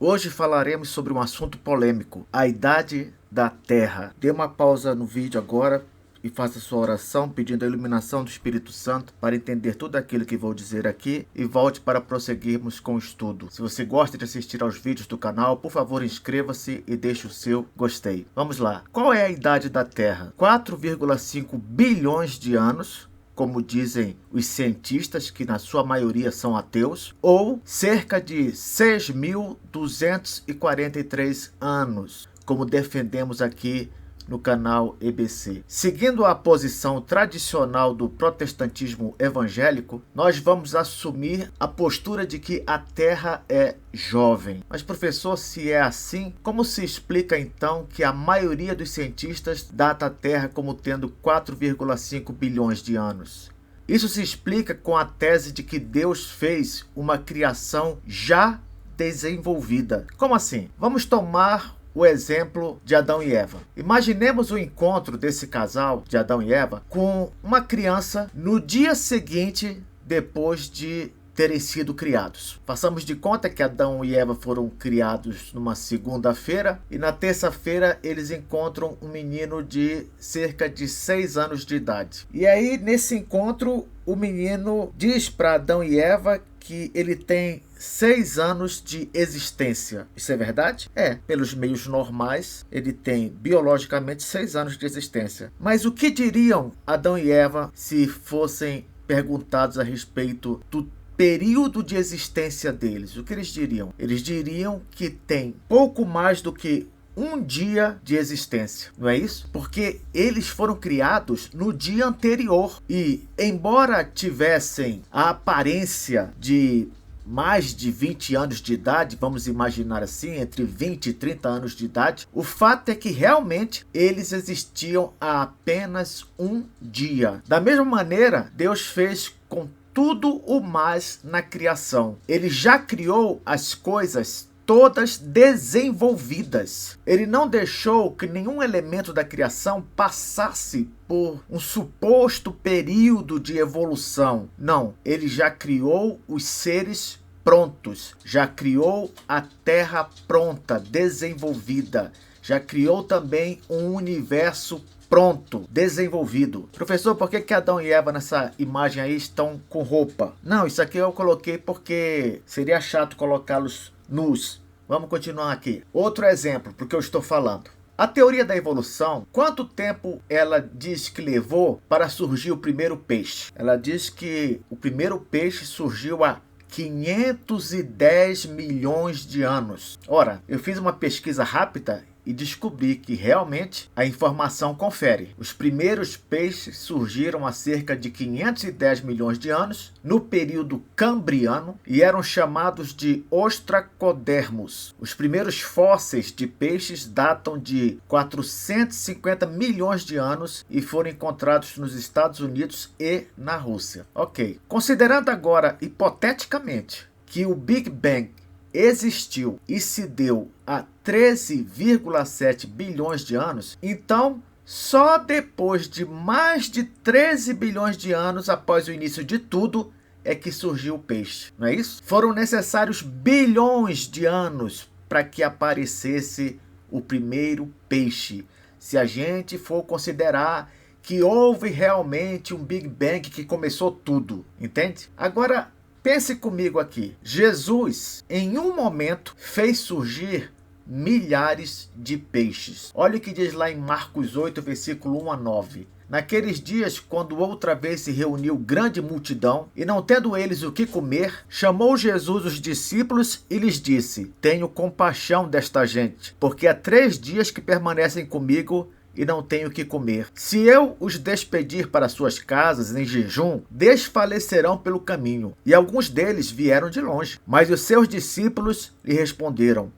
Hoje falaremos sobre um assunto polêmico, a idade da Terra. Dê uma pausa no vídeo agora e faça sua oração pedindo a iluminação do Espírito Santo para entender tudo aquilo que vou dizer aqui e volte para prosseguirmos com o estudo. Se você gosta de assistir aos vídeos do canal, por favor inscreva-se e deixe o seu gostei. Vamos lá. Qual é a idade da Terra? 4,5 bilhões de anos, como dizem os cientistas, que na sua maioria são ateus, ou cerca de 6.243 anos, como defendemos aqui no canal EBC. Seguindo a posição tradicional do protestantismo evangélico, nós vamos assumir a postura de que a Terra é jovem. Mas, professor, se é assim, como se explica então que a maioria dos cientistas data a Terra como tendo 4,5 bilhões de anos? Isso se explica com a tese de que Deus fez uma criação já desenvolvida. Como assim? Vamos tomar o exemplo de Adão e Eva. Imaginemos o encontro desse casal, de Adão e Eva, com uma criança no dia seguinte depois de terem sido criados. Façamos de conta que Adão e Eva foram criados numa segunda-feira e na terça-feira eles encontram um menino de cerca de 6 anos de idade. E aí, nesse encontro, o menino diz para Adão e Eva que ele tem 6 anos de existência. Isso é verdade? É, pelos meios normais, ele tem biologicamente 6 anos de existência. Mas o que diriam Adão e Eva se fossem perguntados a respeito do período de existência deles? O que eles diriam? Eles diriam que tem pouco mais do que um dia de existência, não é isso? Porque eles foram criados no dia anterior e, embora tivessem a aparência de mais de 20 anos de idade, vamos imaginar assim, entre 20 e 30 anos de idade, o fato é que realmente eles existiam há apenas um dia. Da mesma maneira, Deus fez com tudo o mais na criação. Ele já criou as coisas todas desenvolvidas. Ele não deixou que nenhum elemento da criação passasse por um suposto período de evolução. Não, ele já criou os seres prontos, já criou a Terra pronta, desenvolvida, já criou também um universo pronto, desenvolvido. Professor, por que Adão e Eva nessa imagem aí estão com roupa? Não, isso aqui eu coloquei porque seria chato colocá-los nus. Vamos continuar aqui. Outro exemplo, porque eu estou falando. A teoria da evolução, quanto tempo ela diz que levou para surgir o primeiro peixe? Ela diz que o primeiro peixe surgiu há 510 milhões de anos. Ora, eu fiz uma pesquisa rápida e descobri que realmente a informação confere. Os primeiros peixes surgiram há cerca de 510 milhões de anos, no período cambriano, e eram chamados de ostracodermos. Os primeiros fósseis de peixes datam de 450 milhões de anos e foram encontrados nos Estados Unidos e na Rússia. Ok. Considerando agora, hipoteticamente, que o Big Bang existiu e se deu há 13,7 bilhões de anos, então só depois de mais de 13 bilhões de anos após o início de tudo é que surgiu o peixe, não é isso? Foram necessários bilhões de anos para que aparecesse o primeiro peixe, se a gente for considerar que houve realmente um Big Bang que começou tudo, entende? Agora, pense comigo aqui. Jesus, em um momento, fez surgir milhares de peixes. Olha o que diz lá em Marcos 8, versículo 1 a 9. Naqueles dias, quando outra vez se reuniu grande multidão, e não tendo eles o que comer, chamou Jesus os discípulos e lhes disse: Tenho compaixão desta gente, porque há 3 dias que permanecem comigo e não tenho o que comer. Se eu os despedir para suas casas em jejum, desfalecerão pelo caminho. E alguns deles vieram de longe. Mas os seus discípulos lhe responderam: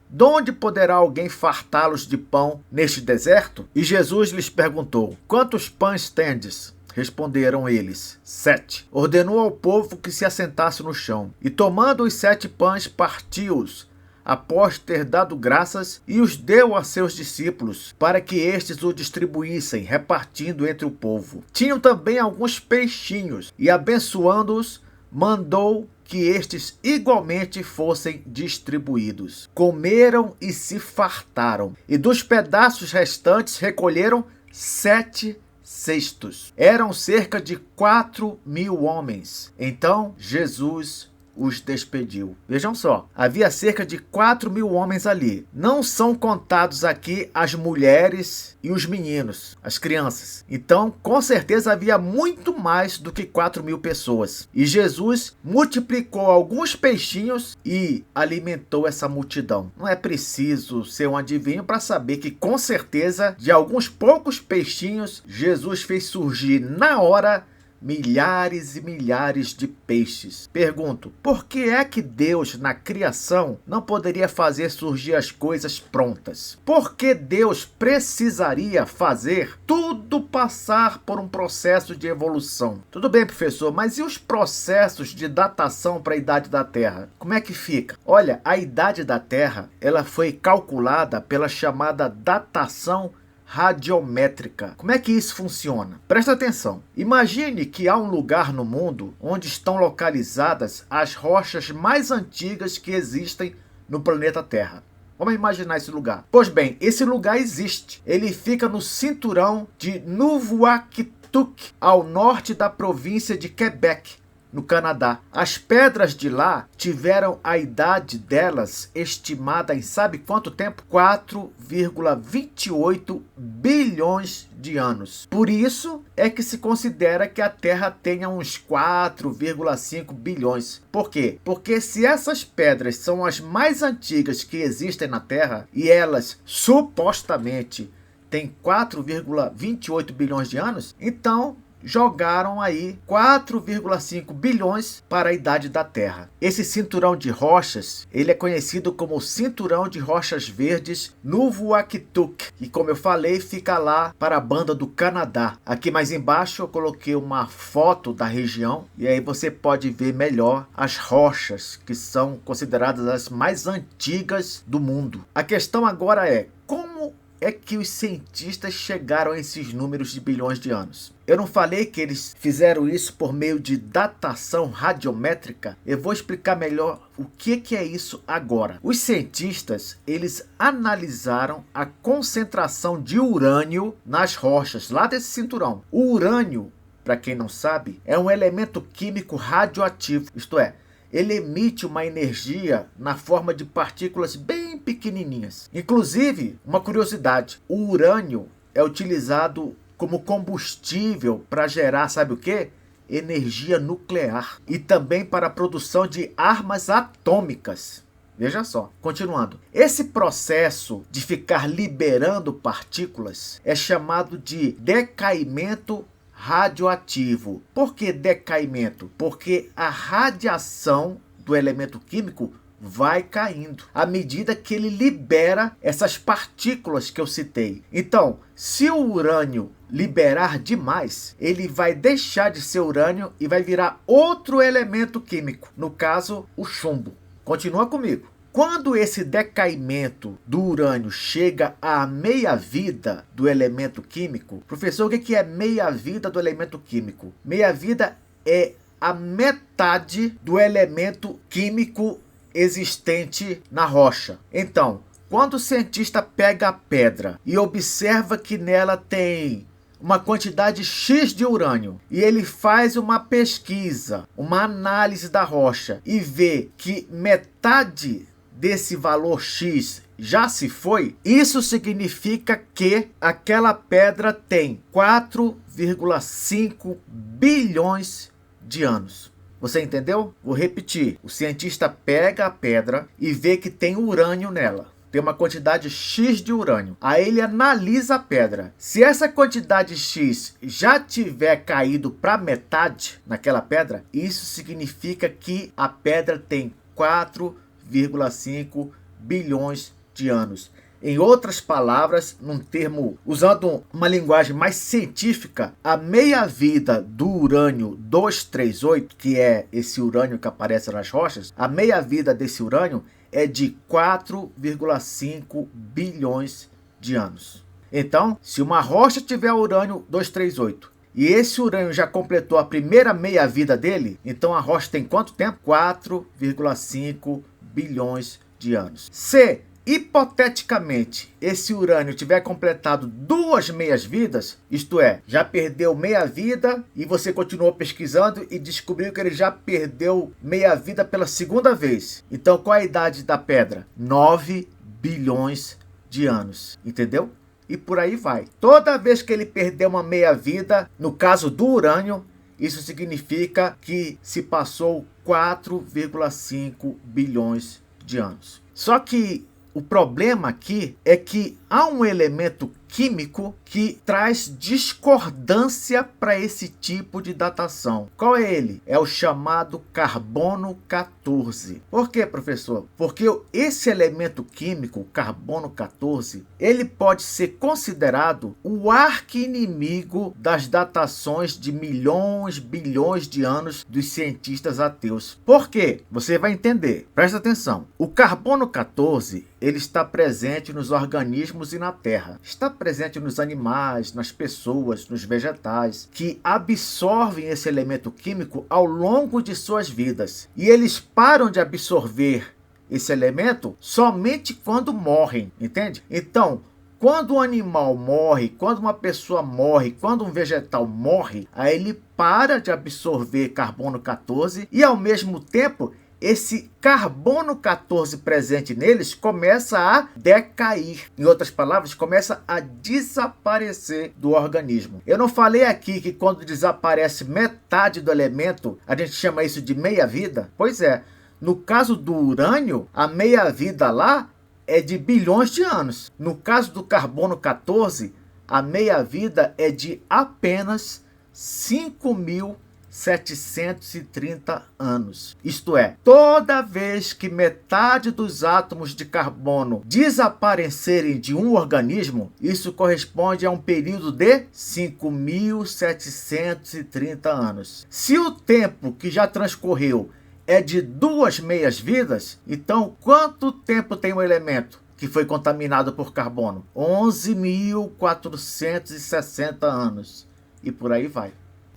De onde poderá alguém fartá-los de pão neste deserto? E Jesus lhes perguntou: Quantos pães tendes? Responderam eles: 7. Ordenou ao povo que se assentasse no chão. E tomando os 7 pães, partiu-os, após ter dado graças, e os deu a seus discípulos, para que estes o distribuíssem, repartindo entre o povo. Tinham também alguns peixinhos, e abençoando-os, mandou que estes igualmente fossem distribuídos. Comeram e se fartaram, e dos pedaços restantes recolheram 7 cestos. Eram cerca de 4.000 homens. Então Jesus os despediu. Vejam só, havia cerca de 4.000 homens ali. Não são contados aqui as mulheres e os meninos, as crianças. Então, com certeza havia muito mais do que 4.000 pessoas. E Jesus multiplicou alguns peixinhos e alimentou essa multidão. Não é preciso ser um adivinho para saber que, com certeza, de alguns poucos peixinhos, Jesus fez surgir na hora milhares e milhares de peixes. Pergunto, por que é que Deus, na criação, não poderia fazer surgir as coisas prontas? Por que Deus precisaria fazer tudo passar por um processo de evolução? Tudo bem, professor, mas e os processos de datação para a idade da Terra? Como é que fica? Olha, a idade da Terra, ela foi calculada pela chamada datação radiométrica. Como é que isso funciona? Presta atenção. Imagine que há um lugar no mundo onde estão localizadas as rochas mais antigas que existem no planeta Terra. Vamos imaginar esse lugar. Pois bem, esse lugar existe. Ele fica no cinturão de Nuvvuagittuq, ao norte da província de Quebec, no Canadá. As pedras de lá tiveram a idade delas estimada em sabe quanto tempo? 4,28 bilhões de anos. Por isso é que se considera que a Terra tenha uns 4,5 bilhões. Por quê? Porque se essas pedras são as mais antigas que existem na Terra e elas supostamente têm 4,28 bilhões de anos, então jogaram aí 4,5 bilhões para a idade da Terra. Esse cinturão de rochas, ele é conhecido como Cinturão de Rochas Verdes Nuvvuagittuq, e como eu falei, fica lá para a banda do Canadá. Aqui mais embaixo eu coloquei uma foto da região, e aí você pode ver melhor as rochas que são consideradas as mais antigas do mundo. A questão agora é, como é que os cientistas chegaram a esses números de bilhões de anos? Eu não falei que eles fizeram isso por meio de datação radiométrica? Eu vou explicar melhor o que é isso agora. Os cientistas, eles analisaram a concentração de urânio nas rochas lá desse cinturão. O urânio, para quem não sabe, é um elemento químico radioativo, isto é, ele emite uma energia na forma de partículas bem pequenininhas. Inclusive, uma curiosidade, o urânio é utilizado como combustível para gerar, sabe o quê? Energia nuclear. E também para a produção de armas atômicas. Veja só, continuando. Esse processo de ficar liberando partículas é chamado de decaimento radioativo. Por que decaimento? Porque a radiação do elemento químico vai caindo à medida que ele libera essas partículas que eu citei. Então, se o urânio liberar demais, ele vai deixar de ser urânio e vai virar outro elemento químico, no caso, o chumbo. Continua comigo. Quando esse decaimento do urânio chega à meia-vida do elemento químico, professor, o que é meia-vida do elemento químico? Meia-vida é a metade do elemento químico existente na rocha. Então, quando o cientista pega a pedra e observa que nela tem uma quantidade X de urânio e ele faz uma pesquisa, uma análise da rocha e vê que metade desse valor X já se foi, isso significa que aquela pedra tem 4,5 bilhões de anos. Você entendeu? Vou repetir. O cientista pega a pedra e vê que tem urânio nela. Tem uma quantidade X de urânio. Aí ele analisa a pedra. Se essa quantidade X já tiver caído para metade naquela pedra, isso significa que a pedra tem 4,5 bilhões de anos. Em outras palavras, num termo, usando uma linguagem mais científica, a meia-vida do urânio 238, que é esse urânio que aparece nas rochas, a meia-vida desse urânio é de 4,5 bilhões de anos. Então, se uma rocha tiver urânio 238 e esse urânio já completou a primeira meia-vida dele, então a rocha tem quanto tempo? 4,5 bilhões de anos. Se hipoteticamente esse urânio tiver completado 2 meias-vidas, isto é, já perdeu meia-vida e você continuou pesquisando e descobriu que ele já perdeu meia-vida pela segunda vez. Então qual é a idade da pedra? 9 bilhões de anos, entendeu? E por aí vai. Toda vez que ele perder uma meia-vida, no caso do urânio, isso significa que se passou 4,5 bilhões de anos. Só que o problema aqui é que há um elemento químico que traz discordância para esse tipo de datação. Qual é ele? É o chamado carbono 14. Por quê, professor? Porque esse elemento químico, o carbono 14, ele pode ser considerado o arqui-inimigo das datações de milhões, bilhões de anos dos cientistas ateus. Por quê? Você vai entender. Presta atenção. O carbono 14, ele está presente nos organismos e na Terra. Está presente nos animais, nas pessoas, nos vegetais, que absorvem esse elemento químico ao longo de suas vidas. E eles param de absorver esse elemento somente quando morrem, entende? Então, quando um animal morre, quando uma pessoa morre, quando um vegetal morre, aí ele para de absorver carbono 14 e, ao mesmo tempo, esse carbono 14 presente neles começa a decair. Em outras palavras, começa a desaparecer do organismo. Eu não falei aqui que quando desaparece metade do elemento, a gente chama isso de meia-vida? Pois é. No caso do urânio, a meia-vida lá é de bilhões de anos. No caso do carbono 14, a meia-vida é de apenas 5.730 anos. Isto é, toda vez que metade dos átomos de carbono desaparecerem de um organismo, isso corresponde a um período de 5.730 anos. Se o tempo que já transcorreu é de 2 meias-vidas, então quanto tempo tem um elemento que foi contaminado por carbono? 11.460 anos. E por aí vai.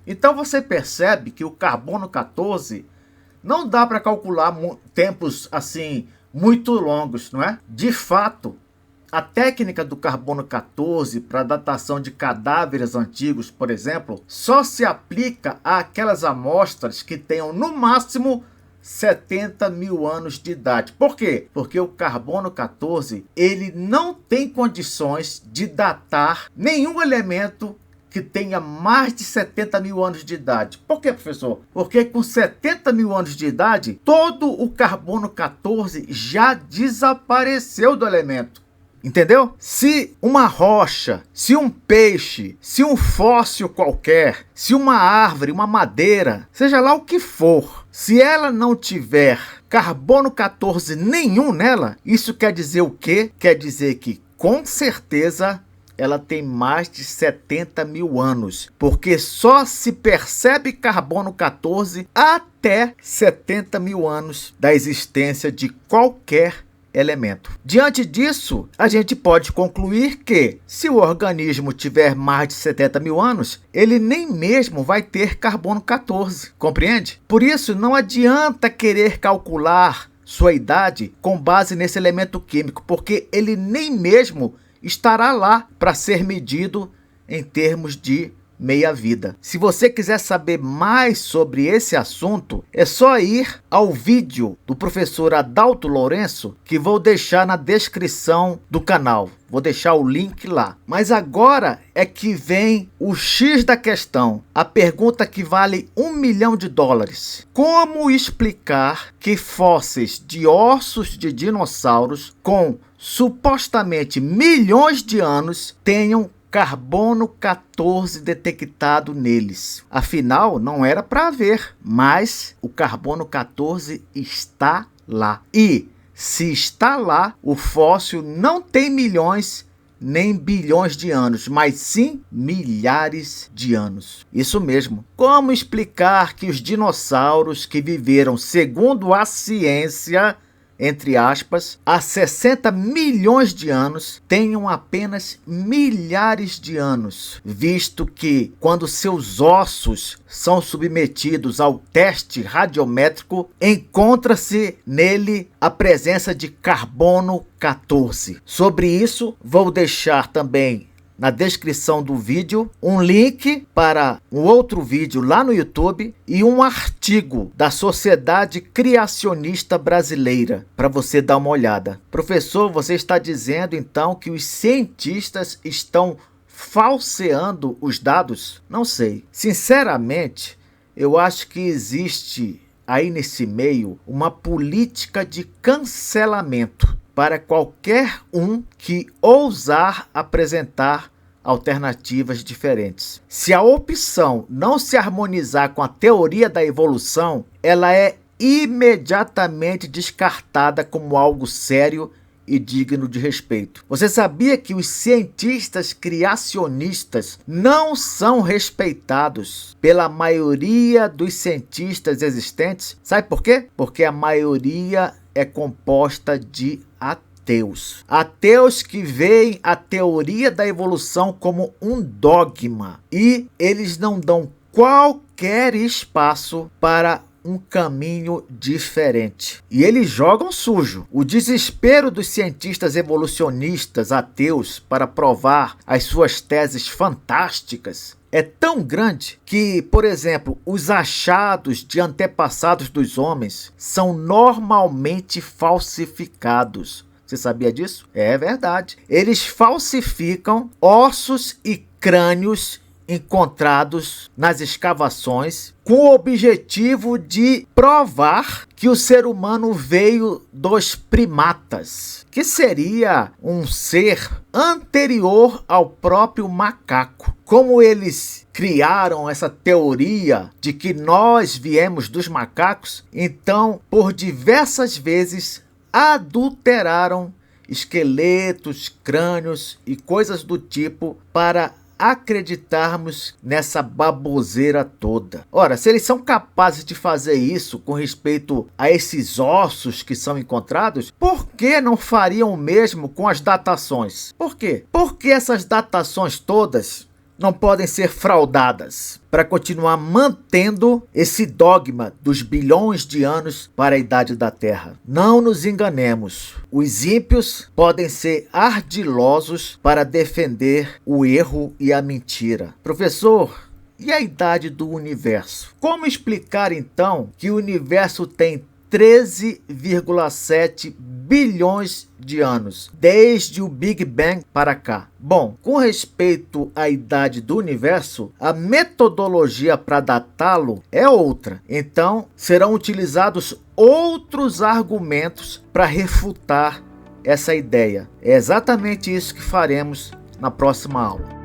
Então você percebe que o carbono 14 não dá para calcular tempos assim muito longos, não é? De fato, a técnica do carbono 14 para datação de cadáveres antigos, por exemplo, só se aplica àquelas amostras que tenham no máximo 70 mil anos de idade. Por quê? Porque o carbono 14 ele não tem condições de datar nenhum elemento que tenha mais de 70 mil anos de idade. Por quê, professor? Porque com 70 mil anos de idade, todo o carbono 14 já desapareceu do elemento. Entendeu? Se uma rocha, se um peixe, se um fóssil qualquer, se uma árvore, uma madeira, seja lá o que for, se ela não tiver carbono 14 nenhum nela, isso quer dizer o quê? Quer dizer que, com certeza, ela tem mais de 70 mil anos, porque só se percebe carbono 14 até 70 mil anos da existência de qualquer elemento. Diante disso, a gente pode concluir que, se o organismo tiver mais de 70 mil anos, ele nem mesmo vai ter carbono 14, compreende? Por isso, não adianta querer calcular sua idade com base nesse elemento químico, porque ele nem mesmo estará lá para ser medido em termos de meia-vida. Se você quiser saber mais sobre esse assunto, é só ir ao vídeo do professor Adalto Lourenço, que vou deixar na descrição do canal. Vou deixar o link lá. Mas agora é que vem o X da questão. A pergunta que vale $1 milhão. Como explicar que fósseis de ossos de dinossauros com supostamente milhões de anos tenham carbono 14 detectado neles? Afinal, não era para haver, mas o carbono 14 está lá. E se está lá, o fóssil não tem milhões nem bilhões de anos, mas sim milhares de anos. Isso mesmo. Como explicar que os dinossauros que viveram segundo a ciência entre aspas, há 60 milhões de anos, tenham apenas milhares de anos, visto que, quando seus ossos são submetidos ao teste radiométrico, encontra-se nele a presença de carbono 14. Sobre isso, vou deixar também na descrição do vídeo um link para um outro vídeo lá no YouTube e um artigo da Sociedade Criacionista Brasileira para você dar uma olhada. Professor, você está dizendo então que os cientistas estão falseando os dados? Não sei. Sinceramente, eu acho que existe aí nesse meio uma política de cancelamento para qualquer um que ousar apresentar alternativas diferentes. Se a opção não se harmonizar com a teoria da evolução, ela é imediatamente descartada como algo sério e digno de respeito. Você sabia que os cientistas criacionistas não são respeitados pela maioria dos cientistas existentes? Sabe por quê? Porque a maioria é composta de ateus. Ateus que veem a teoria da evolução como um dogma e eles não dão qualquer espaço para um caminho diferente. E eles jogam sujo. O desespero dos cientistas evolucionistas ateus para provar as suas teses fantásticas é tão grande que, por exemplo, os achados de antepassados dos homens são normalmente falsificados. Você sabia disso? É verdade. Eles falsificam ossos e crânios encontrados nas escavações com o objetivo de provar que o ser humano veio dos primatas, que seria um ser anterior ao próprio macaco. Como eles criaram essa teoria de que nós viemos dos macacos, então, por diversas vezes, adulteraram esqueletos, crânios e coisas do tipo para acreditarmos nessa baboseira toda. Ora, se eles são capazes de fazer isso com respeito a esses ossos que são encontrados, por que não fariam o mesmo com as datações? Por quê? Porque essas datações todas não podem ser fraudadas para continuar mantendo esse dogma dos bilhões de anos para a idade da Terra. Não nos enganemos. Os ímpios podem ser ardilosos para defender o erro e a mentira. Professor, e a idade do universo? Como explicar então que o universo tem 13,7 bilhões de anos, desde o Big Bang para cá? Bom, com respeito à idade do universo, a metodologia para datá-lo é outra. Então, serão utilizados outros argumentos para refutar essa ideia. É exatamente isso que faremos na próxima aula.